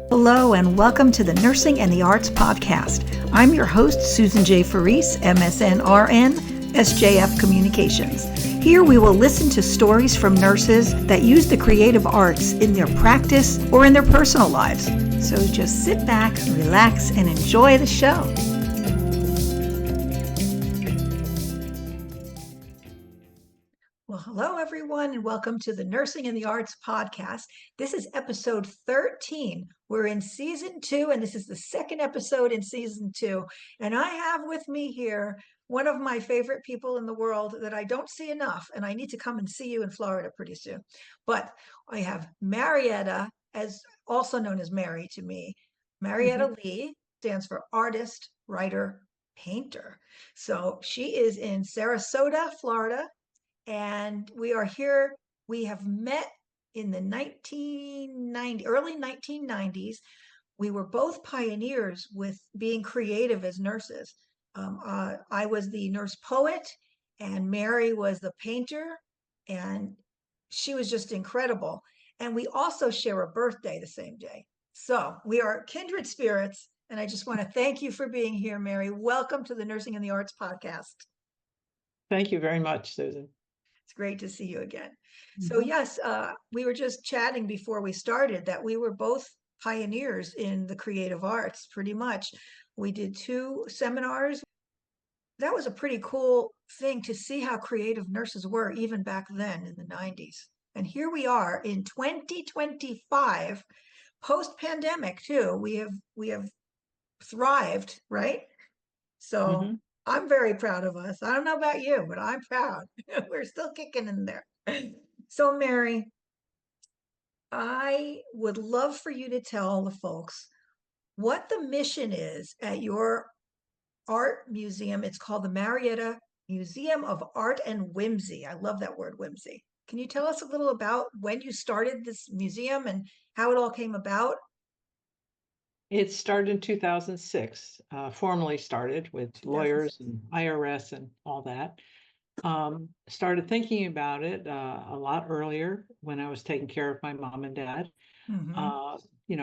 Hello and welcome to the Nursing and the Arts podcast. I'm your host, Susan J. Farese, MSN RN, SJF Communications. Here we will listen to stories from nurses that use the creative arts in their practice or in their personal lives. So just sit back, relax, and enjoy the show. Well, hello everyone, and welcome to the Nursing and the Arts podcast. This is episode 13. We're in season 2, and this is the second episode in season 2. And I have with me here one of my favorite people in the world that I don't see enough, and I need to come and see you in Florida pretty soon. But I have Marietta, as also known as Mary to me. Marietta Lee stands for artist, writer, painter. So she is in Sarasota, Florida. And we are here. We have met in the early 1990s. We were both pioneers with being creative as nurses. I was the nurse poet, and Mary was the painter, and she was just incredible. And we also share a birthday the same day. So we are kindred spirits. And I just want to thank you for being here, Mary. Welcome to the Nursing and the Arts podcast. Thank you very much, Susan. It's great to see you again. So yes, we were just chatting before we started that we were both pioneers in the creative arts, pretty much. We did 2 seminars. That was a pretty cool thing to see how creative nurses were even back then in the 90s. And here we are in 2025, post-pandemic too. We have thrived, right? So I'm very proud of us. I don't know about you, but I'm proud. We're still kicking in there. So, Mary, I would love for you to tell the folks what the mission is at your art museum. It's called the Marietta Museum of Art and Whimsy. I love that word, whimsy. Can you tell us a little about when you started this museum and how it all came about? It started in 2006, formally started with lawyers 2006. and IRS and all that. Started thinking about it a lot earlier when I was taking care of my mom and dad.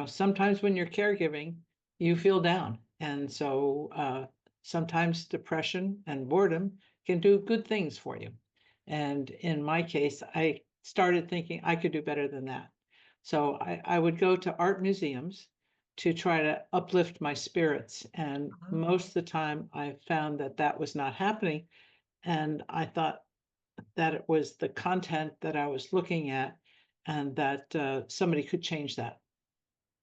Sometimes when you're caregiving, you feel down. And so sometimes depression and boredom can do good things for you. And in my case, I started thinking I could do better than that. So I would go to art museums to try to uplift my spirits. And most of the time I found that that was not happening. And I thought that it was the content that I was looking at and that somebody could change that.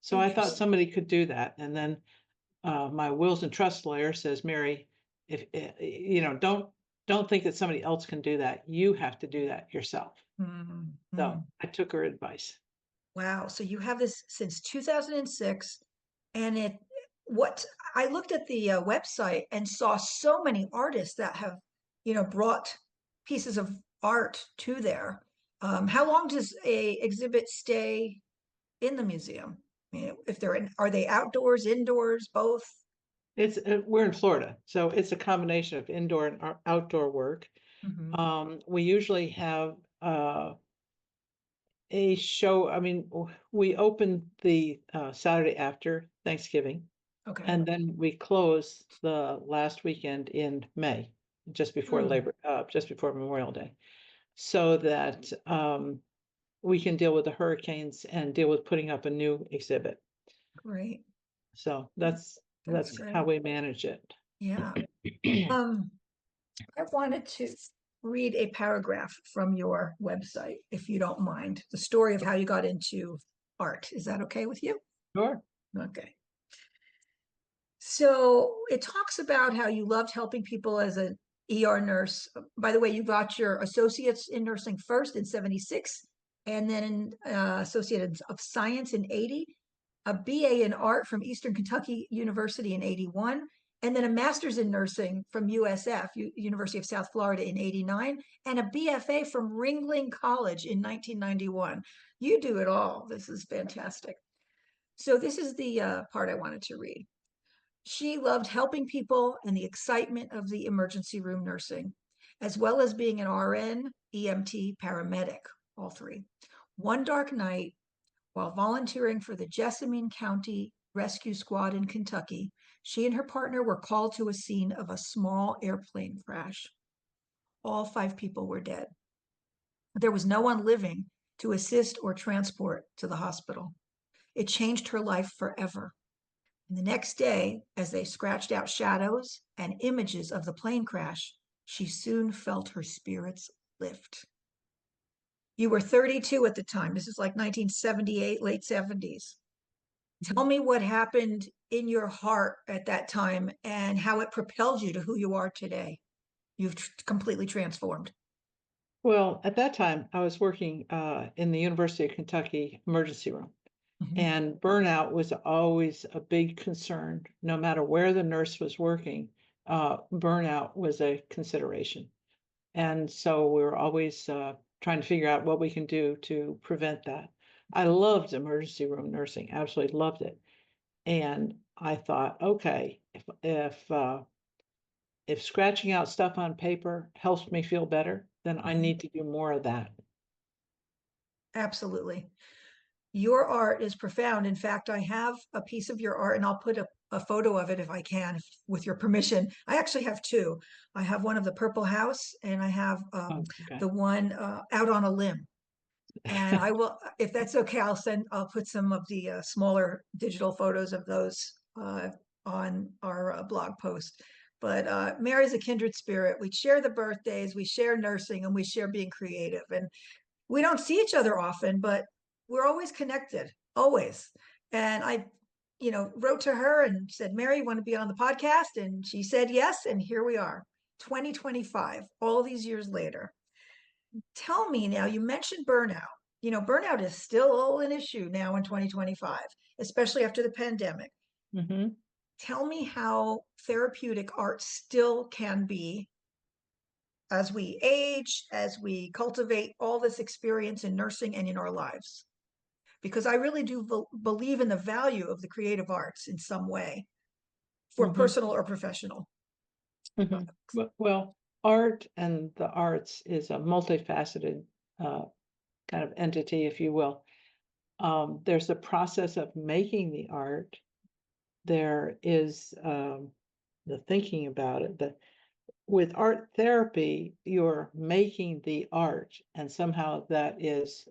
So I thought somebody could do that. And then my wills and trust lawyer says, Mary, if don't think that somebody else can do that. You have to do that yourself. So I took her advice. Wow. So you have this since 2006, and I looked at the website and saw so many artists that have, brought pieces of art to there. How long does a exhibit stay in the museum? I mean, are they outdoors, indoors, both? We're in Florida, so it's a combination of indoor and outdoor work. We usually have a show. I mean, we open the Saturday after Thanksgiving, Okay. and then we close the last weekend in May, just before just before Memorial Day, so that we can deal with the hurricanes and deal with putting up a new exhibit. Great. So that's how we manage it. Yeah. I wanted to read a paragraph from your website, if you don't mind, the story of how you got into art. Is that okay with you? Sure. Okay. So it talks about how you loved helping people as an ER nurse. By the way, you got your associates in nursing first in 76, and then associate of science in 80, a BA in art from Eastern Kentucky University in 81, and then a master's in nursing from USF, University of South Florida in 89, and a BFA from Ringling College in 1991. You do it all. This is fantastic. So this is the part I wanted to read. She loved helping people and the excitement of the emergency room nursing, as well as being an RN, EMT, paramedic, all 3. One dark night, While volunteering for the Jessamine County Rescue Squad in Kentucky, she and her partner were called to a scene of a small airplane crash. All 5 people were dead. There was no one living to assist or transport to the hospital. It changed her life forever. And the next day, as they scratched out shadows and images of the plane crash, she soon felt her spirits lift. You were 32 at the time. This is like 1978, late 70s. Tell me what happened in your heart at that time and how it propelled you to who you are today. You've completely transformed. Well, at that time, I was working in the University of Kentucky emergency room, Mhm. and burnout was always a big concern. No matter where the nurse was working, burnout was a consideration. And so we were always trying to figure out what we can do to prevent that. I loved emergency room nursing, absolutely loved it. And I thought, okay, if scratching out stuff on paper helps me feel better, then I Mhm. need to do more of that. Absolutely. Your art is profound. In fact, I have a piece of your art, and I'll put a photo of it if I can, with your permission. I actually have two. I have one of the Purple House, and I have Oh, okay. the one out on a limb. And I will, if that's okay, I'll put some of the smaller digital photos of those on our blog post. But Mary's a kindred spirit. We share the birthdays, we share nursing, and we share being creative. And we don't see each other often, but we're always connected, always. And I, wrote to her and said, Mary, you want to be on the podcast? And she said yes. And here we are, 2025, all these years later. Tell me now, you mentioned burnout. Burnout is still an issue now in 2025, especially after the pandemic. Hmm. Tell me how therapeutic art still can be as we age, as we cultivate all this experience in nursing and in our lives. Because I really do believe in the value of the creative arts in some way, for Hmm. personal or professional. Hmm. Well, art and the arts is a multifaceted uh, kind of entity, if you will. There's the process of making the art. There is the thinking about it. With art therapy, you're making the art, and somehow that is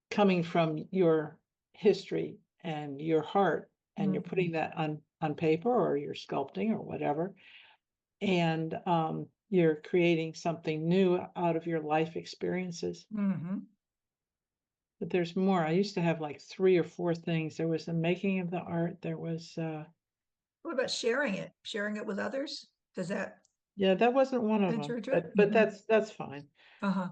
coming from your history and your heart, and you're Mm-hmm. putting that on paper, or you're sculpting or whatever, and you're creating something new out of your life experiences. Mm-hmm. But there's more. I used to have like 3 or 4 things. There was the making of the art. There was What about sharing it? Sharing it with others? Does that yeah, that wasn't one of enter them, into it? but Mm-hmm. that's fine. Uh-huh.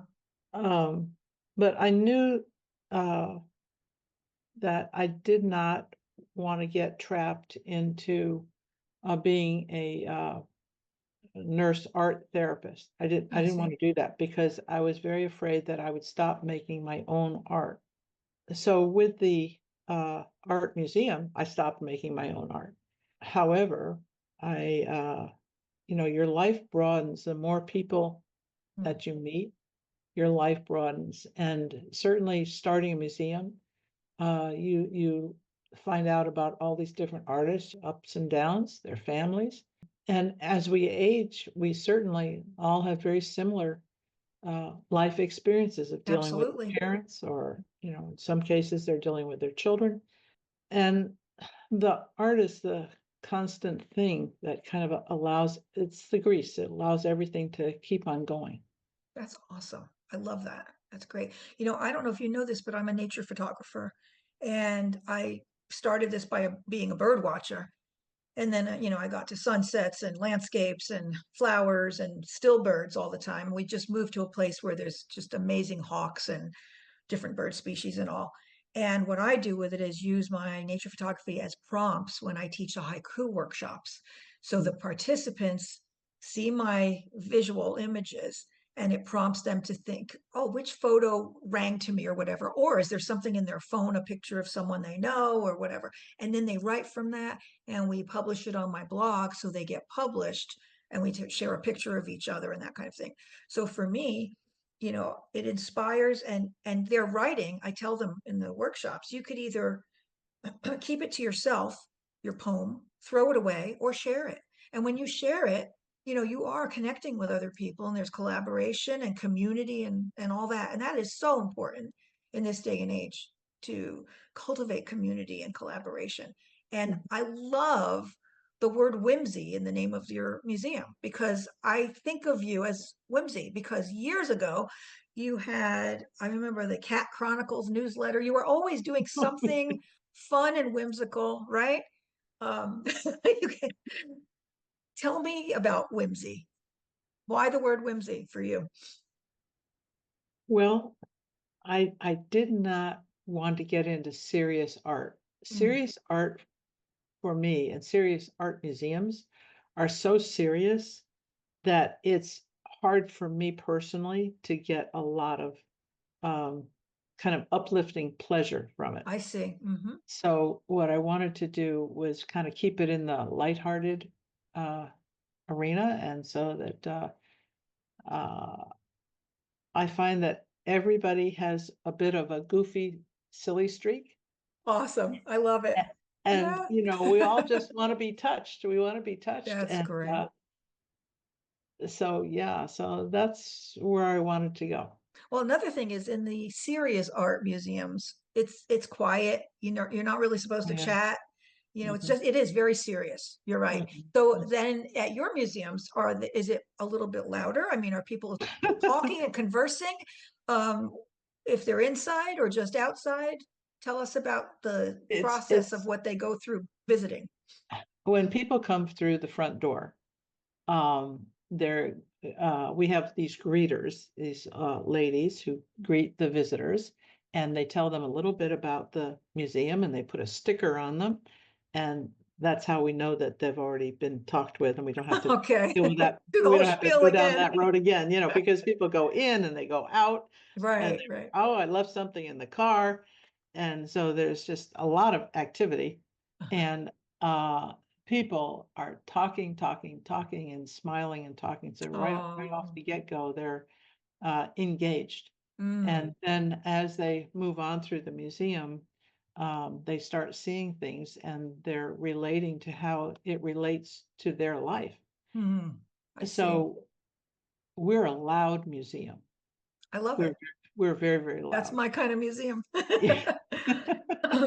Um, but I knew uh, that I did not want to get trapped into being a nurse art therapist. I I didn't want see. to do that because I was very afraid that I would stop making my own art. So with the art museum, I stopped making my own art. However, I your life broadens the more people Mm. that you meet, your life broadens. And certainly starting a museum, you find out about all these different artists, ups and downs, their families. And as we age, we certainly all have very similar life experiences of dealing with Absolutely. parents, or, in some cases, they're dealing with their children. And the art is the constant thing that kind of allows, it's the grease, it allows everything to keep on going. That's awesome. I love that. That's great. I don't know if you know this, but I'm a nature photographer, and I started this by being a bird watcher. And then, I got to sunsets and landscapes and flowers and still birds all the time. We just moved to a place where there's just amazing hawks and different bird species and all. And what I do with it is use my nature photography as prompts when I teach the haiku workshops. So the participants see my visual images, and it prompts them to think, oh, which photo rang to me or whatever. Or is there something in their phone, a picture of someone they know or whatever? And then they write from that, and we publish it on my blog. So they get published, and we share a picture of each other and that kind of thing. So for me, it inspires, and their writing, I tell them in the workshops, you could either keep it to yourself, your poem, throw it away, or share it. And when you share it, you are connecting with other people, and there's collaboration and community and all that. And that is so important in this day and age, to cultivate community and collaboration. And Mhm. I love the word whimsy in the name of your museum, because I think of you as whimsy, because years ago I remember the Cat Chronicles newsletter. You were always doing something fun and whimsical, right? You can tell me about whimsy. Why the word whimsy for you? Well, I did not want to get into serious art. Mm, Serious art for me and serious art museums are so serious that it's hard for me personally to get a lot of kind of uplifting pleasure from it. I see. So what I wanted to do was kind of keep it in the lighthearted uh, arena, and so that uh, I find that everybody has a bit of a goofy, silly streak. Awesome. I love it. And, Yeah, we all just want to be touched. We want to be touched. that's And great. so, yeah, so that's where I wanted to go. Well, another thing is, in the serious art museums, it's quiet. You're not really supposed Oh, to yeah. chat. Mhm, It is very serious. You're right. mhm. So then at your museums, is it a little bit louder? I mean, are people talking and conversing? Um, if they're inside or just outside, tell us about the It's process of it's what they go through visiting. when people come through the front door, there we have these greeters, these ladies who greet the visitors, and they tell them a little bit about the museum, and they put a sticker on them, and that's how we know that they've already been talked with, and we don't have to Okay. deal with that. Do the We whole don't have to spiel go down again. that road again, because people go in and they go out, and Right, right. oh, I left something in the car, and so there's just a lot of activity, Uh-huh. and uh people are talking, talking, talking, and smiling and talking. So right off Oh, the get-go, they're engaged. mm, And then as they move on through the museum, they start seeing things and they're relating to how it relates to their life. mm. I see. So we're a loud museum. I love We're it. we're very, very That's loud. my kind of museum. Yeah.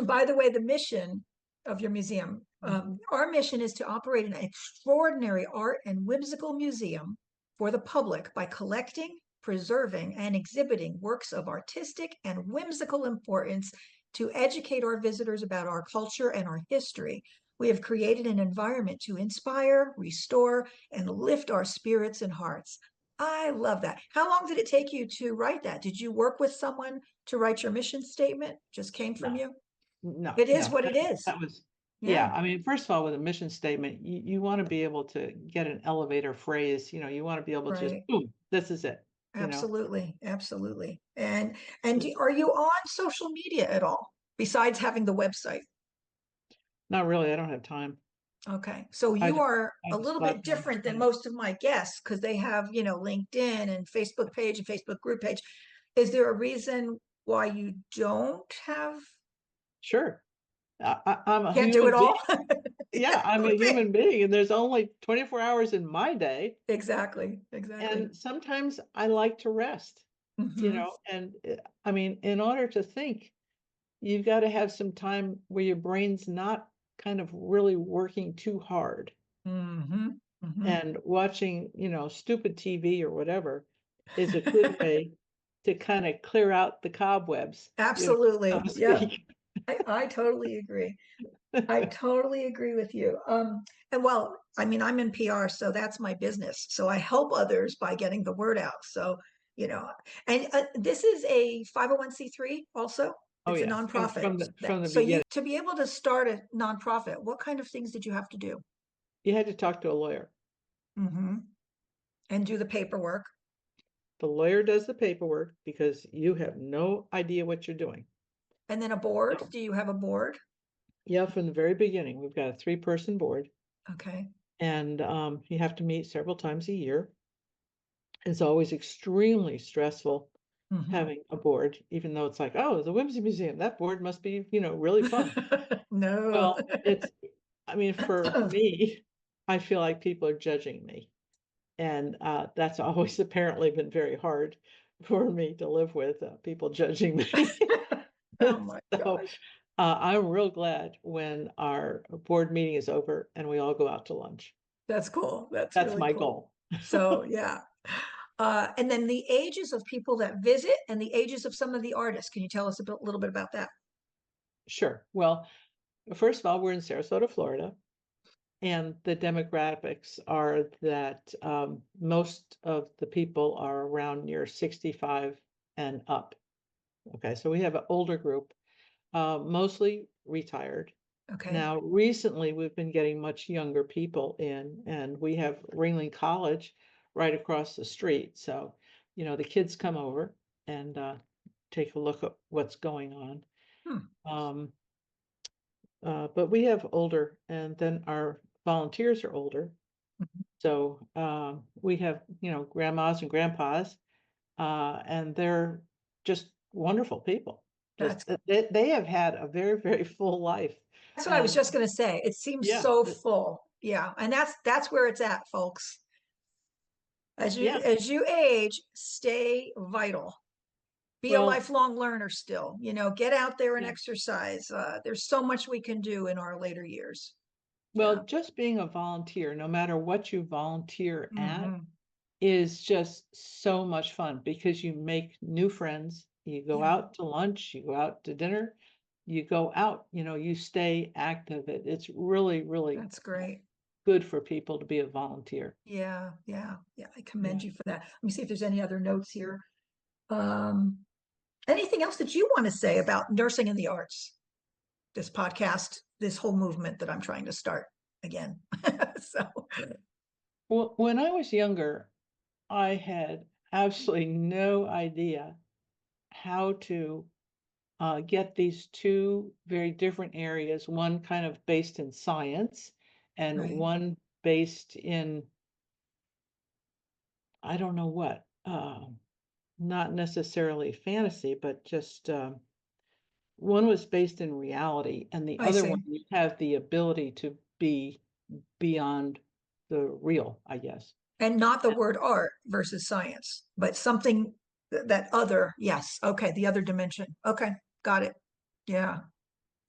By the way, the mission of your museum, Mhm. our mission is to operate an extraordinary art and whimsical museum for the public by collecting, preserving, and exhibiting works of artistic and whimsical importance to educate our visitors about our culture and our history. We have created an environment to inspire, restore, and lift our spirits and hearts. I love that. How long did it take you to write that? Did you work with someone to write your mission statement? Just came from No, you? no, It is no. what it is. That was, yeah. Yeah, I mean, first of all, with a mission statement, you want to be able to get an elevator phrase. You want to be able to just right. boom, this is it. You know, Absolutely. Absolutely. Are you on social media at all besides having the website? not really. I don't have time. Okay. So I you just, are I a just little got bit done. different than most of my guests, because they have, LinkedIn and Facebook page and Facebook group page. Is there a reason why you don't have, Sure. I'm a can't do it human being. all? Yeah, I'm a Okay. human being, and there's only 24 hours in my day. Exactly. Exactly. And sometimes I like to rest, Hmm. and I mean, in order to think, you've got to have some time where your brain's not kind of really working too hard. Hmm. Hmm. And watching, stupid TV or whatever is a good way to kind of clear out the cobwebs, so Absolutely. to Yeah. speak. I totally agree. I totally agree with you. And well, I mean, I'm in PR, so that's my business. So I help others by getting the word out. So, you know, and this is a 501(c)(3 also. Oh It's a yes, from nonprofit. from the from the So beginning. to be able to start a nonprofit, what kind of things did you have to do? You had to talk to a lawyer. Hmm. And do the paperwork. The lawyer does the paperwork because you have no idea what you're doing. And then a board. So, Do you have a board? yeah, from the very beginning, we've got a three-person board, Okay. and you have to meet several times a year. It's always extremely stressful Mhm. having a board, even though it's like, oh, the Whimsy Museum, that board must be, really fun. No. Well, I mean, for me, I feel like people are judging me. And that's always apparently been very hard for me to live with, people judging me. Oh my So gosh. I'm real glad when our board meeting is over and we all go out to lunch. That's cool. That's That's really my cool. goal. So, yeah. And then the ages of people that visit and the ages of some of the artists. Can you tell us little bit about that? Sure. Well, first of all, we're in Sarasota, Florida, and the demographics are that most of the people are around near 65 and up. Okay, so we have an older group, mostly retired. Okay. Now, recently, we've been getting much younger people in, and we have Ringling College right across the street. So, the kids come over and take a look at what's going on. Hmm. Um, but we have older, and then our volunteers are older. Mhm. So we have, grandmas and grandpas, and they're just wonderful people. Just That's they have had a very, very full life. that's what I was And just going to say. It seems yeah, so full. Yeah, and that's where it's at, folks. yeah. As you age, stay vital. Be a Well, lifelong learner still. Get out there and yeah. exercise. There's so much we can do in our later years. Yeah. Well, just being a volunteer, no matter what you volunteer at, Hmm. is just so much fun because you make new friends. You go Yeah. out to lunch, you go out to dinner, you go out, you stay active. It's really, really That's great. good for people to be a volunteer. Yeah, yeah, yeah. I commend Yeah. you for that. Let me see if there's any other notes here. Um, Anything else that you want to say about nursing in the arts? This podcast, this whole movement that I'm trying to start again. So, Well, when I was younger, I had absolutely no idea how to get these two very different areas, one kind of based in science and right. one based in, I don't know what, not necessarily fantasy, but just one was based in reality, and the I other one see. you have the ability to be beyond the real, I guess. And not the word art versus science, but something that other, yes. Okay, the other dimension. Okay, got it. Yeah,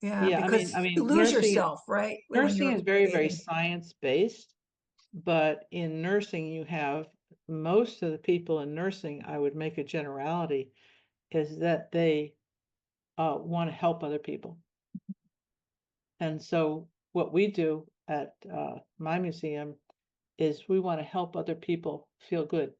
yeah, Yeah, because I you mean, lose yourself, right? When nursing you're is very, very creating. science based, but in nursing, you have most of the people in nursing, I would make a generality, is that they want to help other people. And so what we do at my museum is we want to help other people feel good.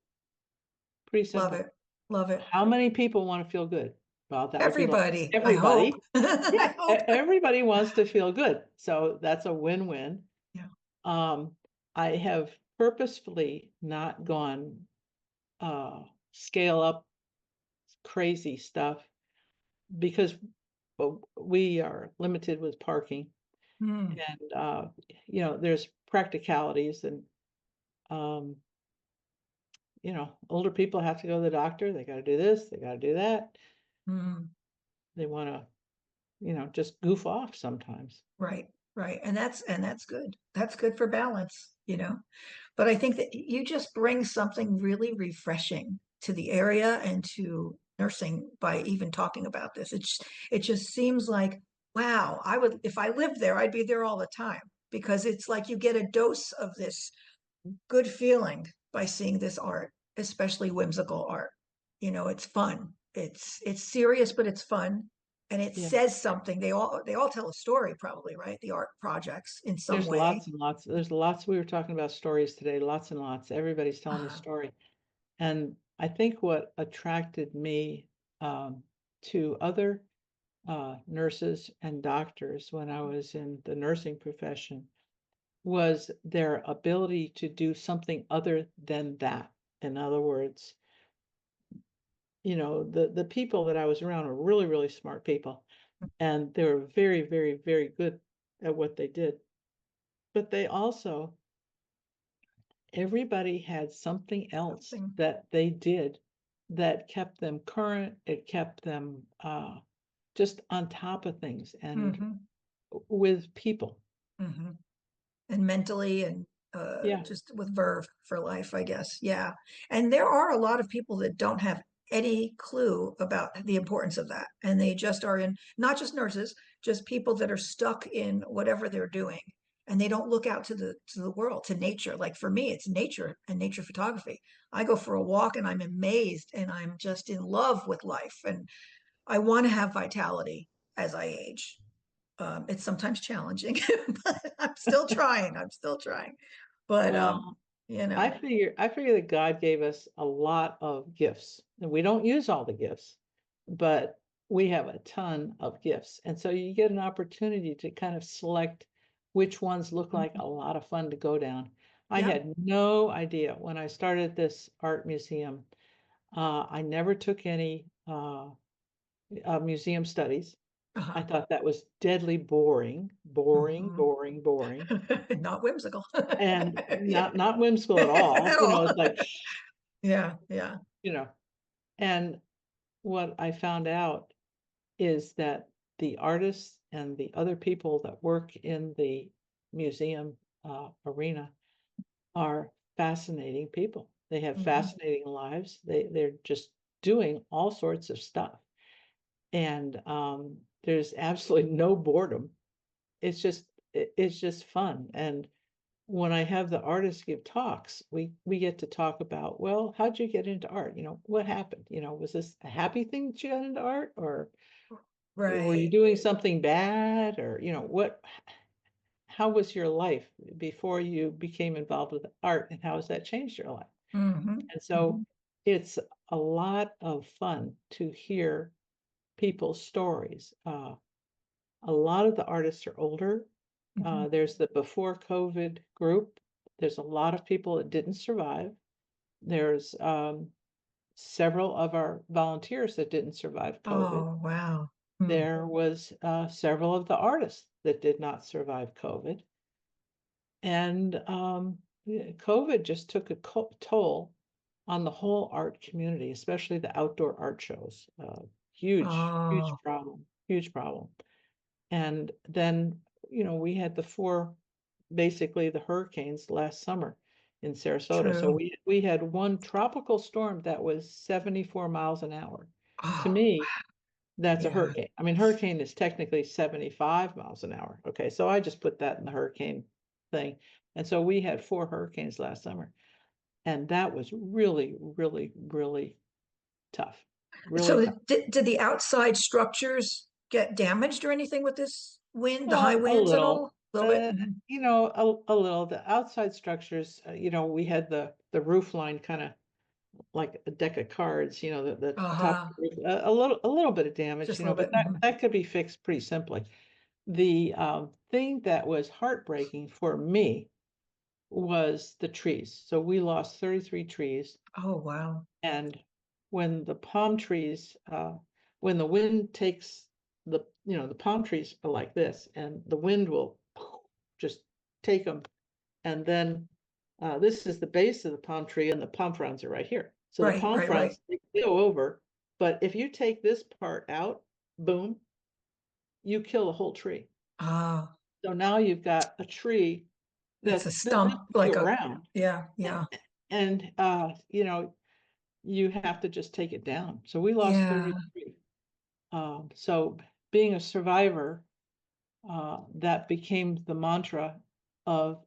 Pretty Love simple. it. Love it. How many people want to feel good? Well, that would be like Everybody, I hope. everybody. I Yeah, hope. everybody wants to feel good. So that's a win-win. Yeah. Um, I have purposefully not gone scale up crazy stuff because we are limited with parking, Hmm. and there's practicalities, and um, older people have to go to the doctor. They got to do this, they got to do that. Hmm. They want to, just goof off sometimes. Right, right. And that's good. That's good for balance. But I think that you just bring something really refreshing to the area and to nursing by even talking about this. It just seems like, wow, I would if I lived there, I'd be there all the time because it's like you get a dose of this good feeling by seeing this art, especially whimsical art. It's fun. It's serious, but it's fun. And it Yeah, says something. They all tell a story, probably, right? The art projects in some there's way. lots and lots. There's lots. We were talking about stories today, lots and lots. Everybody's telling a Uh, story. And I think what attracted me to other nurses and doctors when I was in the nursing profession was their ability to do something other than that. In other words, the people that I was around were really, really smart people, and they were very, very, very good at what they did. But they also everybody had something else Something. that they did that kept them current. It kept them just on top of things and Mm-hmm. with people. Mm-hmm. And mentally and Yeah. just with verve for life, I guess. Yeah. And there are a lot of people that don't have any clue about the importance of that. And they just are in, not just nurses, just people that are stuck in whatever they're doing. And they don't look out to the world, to nature. Like for me, it's nature and nature photography. I go for a walk and I'm amazed and I'm just in love with life. And I want to have vitality as I age. It's sometimes challenging, but I'm still trying. I'm still trying. But Well, you I know, figure I figure that God gave us a lot of gifts, and we don't use all the gifts, but we have a ton of gifts. And so you get an opportunity to kind of select which ones look like a lot of fun to go down. I yeah. had no idea when I started this art museum. I never took any museum studies. I Uh-huh. thought that was deadly boring, boring, Mhm. boring, boring, Not whimsical. and Yeah. not whimsical at all. At all. It's like, Yeah, yeah. you know, and what I found out is that the artists and the other people that work in the museum arena are fascinating people. They have Mhm. fascinating lives. They're just doing all sorts of stuff, and there's absolutely no boredom. It's just fun. And when I have the artists give talks, we get to talk about, well, how'd you get into art? What happened? Was this a happy thing that you got into art, or were you Right. doing something bad, or how was your life before you became involved with art, and how has that changed your life? Hmm. And so it's a lot of fun to hear people's stories. A lot of the artists are older. Hmm. There's the before COVID group. There's a lot of people that didn't survive. There's several of our volunteers that didn't survive COVID. Oh, wow. Hmm. There was several of the artists that did not survive COVID. And yeah, COVID just took a toll on the whole art community, especially the outdoor art shows. Huge, huge Oh, problem, huge problem. And then, we had basically the hurricanes last summer in Sarasota. So true. we had one tropical storm that was 74 miles an hour. To Oh, me, that's a yeah. hurricane. I mean, hurricane is technically 75 miles an hour. Okay, so I just put that in the hurricane thing. And so we had four hurricanes last summer, and that was really, really, really tough. Really So tough. did the outside structures get damaged or anything with this wind, the high Well, a winds and little, all? A little bit? Mhm. a little. The outside structures, we had the roof line kind of like a deck of cards, the top of Uh-huh. the roof, a little bit of damage, Just a little but bit. that Mhm. that could be fixed pretty simply. The thing that was heartbreaking for me was the trees. So we lost 33 trees, Oh, wow. and when the palm trees, when the wind takes the palm trees are like this, and the wind will just take them, and then this is the base of the palm tree, and the palm fronds are right here. So the Right, palm right, right. fronds they go over, but if you take this part out, boom, you kill the whole tree. Ah, So now you've got a tree it's a that's stump, like still a, around, yeah, and, yeah, you have to just take it down. So we lost yeah. 33. So being a survivor, that became the mantra of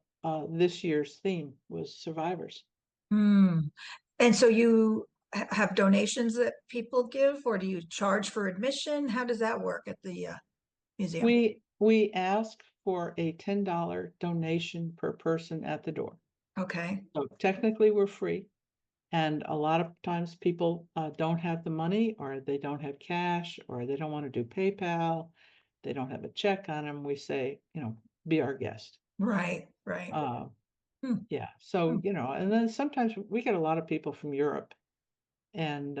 this year's theme was survivors. Hmm. And so you have donations that people give, or do you charge for admission? How does that work at the museum? We ask for a $10 donation per person at the door. Okay, So technically we're free. And a lot of times people don't have the money, or they don't have cash, or they don't want to do PayPal. They don't have a check on them. We say, be our guest. right, right. Uh, Hmm, yeah. So, hmm. and then sometimes we get a lot of people from Europe, and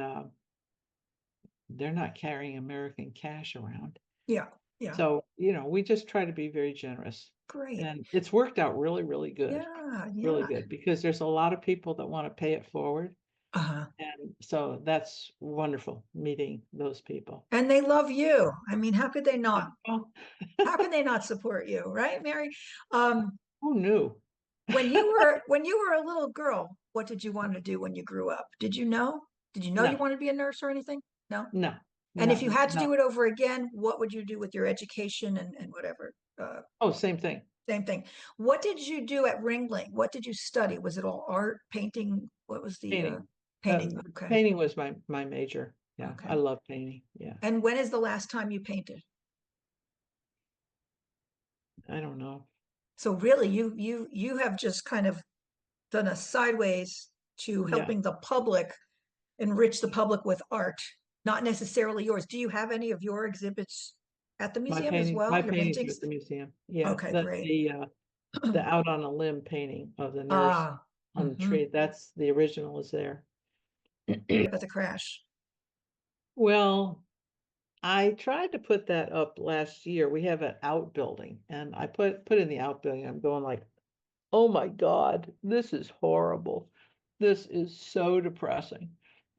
they're not carrying American cash around. Yeah, Yeah. So, we just try to be very generous. Great. And it's worked out really, really good. Yeah. Really Yeah. good, because there's a lot of people that want to pay it forward. Uh-huh. And so that's wonderful meeting those people. And they love you. I mean, how could they Yeah. not? Well, How can they not support you, right, Mary? Um, who knew? when you were a little girl, what did you want to do when you grew up? Did you know? Did you know you No, wanted to be a nurse or anything? No. no, And if you no, had to do no. it over again, what would you do with your education and whatever? Oh, same thing. Same thing. What did you do at Ringling? What did you study? Was it all art, painting? What was the Painting. painting? Okay. Painting was my major. Yeah, I Okay. love painting. Yeah. And when is the last time you painted? I don't know. So really, you have just kind of done a sideways to Yeah. helping the public enrich the public with art, not necessarily yours. Do you have any of your exhibits at the museum as My well? Your paintings are paintings? at the museum. Yeah. Okay, The great. the the out on a limb painting of the nurse Ah, on the mhm. tree. That's the original is there. At the crash. Well, I tried to put that up last year. We have an outbuilding, and I put in the outbuilding. I'm going like, oh my God, this is horrible. This is so depressing.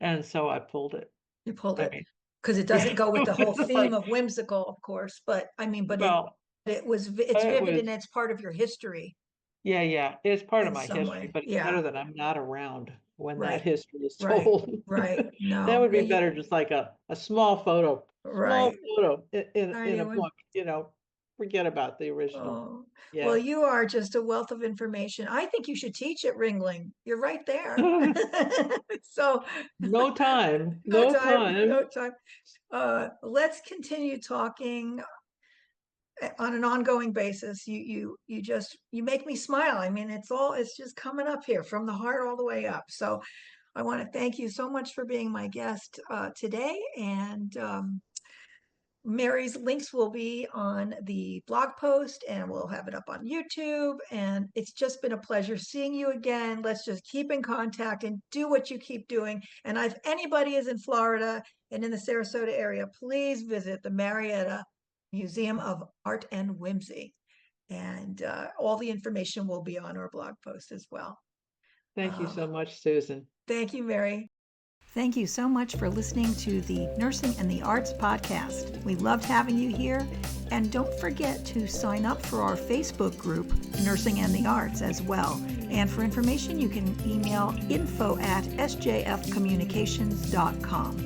And so I pulled it. You pulled I it mean, because it yeah, doesn't go with the whole it's theme like, of whimsical, of course. But I mean, but well, it's it vivid and was, it's part of your history yeah, yeah, it's part of in my some history, way. but it's Yeah, better that I'm not around when that right, history is right, told. right. That No, would be better, just like a small right. photo Are in a you? book, forget about the original. Oh, well, Yeah. you are just a wealth of information. I think you should teach at Ringling. You're right there. So No time, no no time, no time. time. Let's continue talking on an ongoing basis. You make me smile. I mean, it's just coming up here from the heart all the way up. So I want to thank you so much for being my guest today. And Mary's links will be on the blog post and we'll have it up on YouTube. And it's just been a pleasure seeing you again. Let's just keep in contact and do what you keep doing. And if anybody is in Florida and in the Sarasota area, please visit the Marietta Museum of Art and Whimsy. And all the information will be on our blog post as well. Thank you so much, Susan. Thank you, Mary. Thank you so much for listening to the Nursing and the Arts podcast. We loved having you here. And don't forget to sign up for our Facebook group, Nursing and the Arts, as well. And for information, you can email info@sjfcommunications.com.